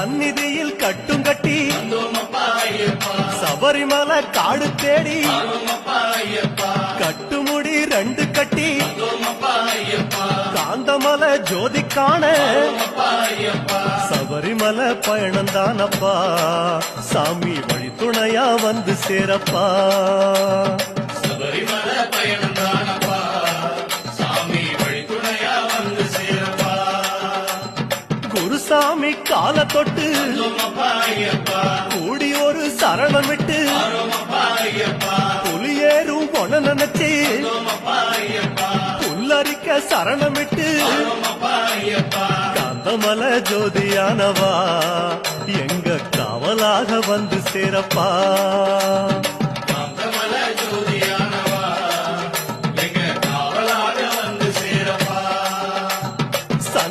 சந்நிதியில் கட்டும் கட்டி சபரிமலை காடு தேடி கட்டுமுடி 2 கட்டி காந்தமலை ஜோதி காண சபரிமலை பயணம் தானப்பா சாமி வழி துணையா வந்து சேரப்பா சபரிமலை பயணம் தானப்பா சாமி வழி துணையா வந்து சேரப்பா குருசாமி கால தொட்டு கூடி ஒரு சரணம் விட்டு புலியேறும் பொன நினைச்சு புல்லரிக்க சரணம் விட்டு காந்தமலை ஜோதியானவா எங்க காவலாக வந்து சேரப்பா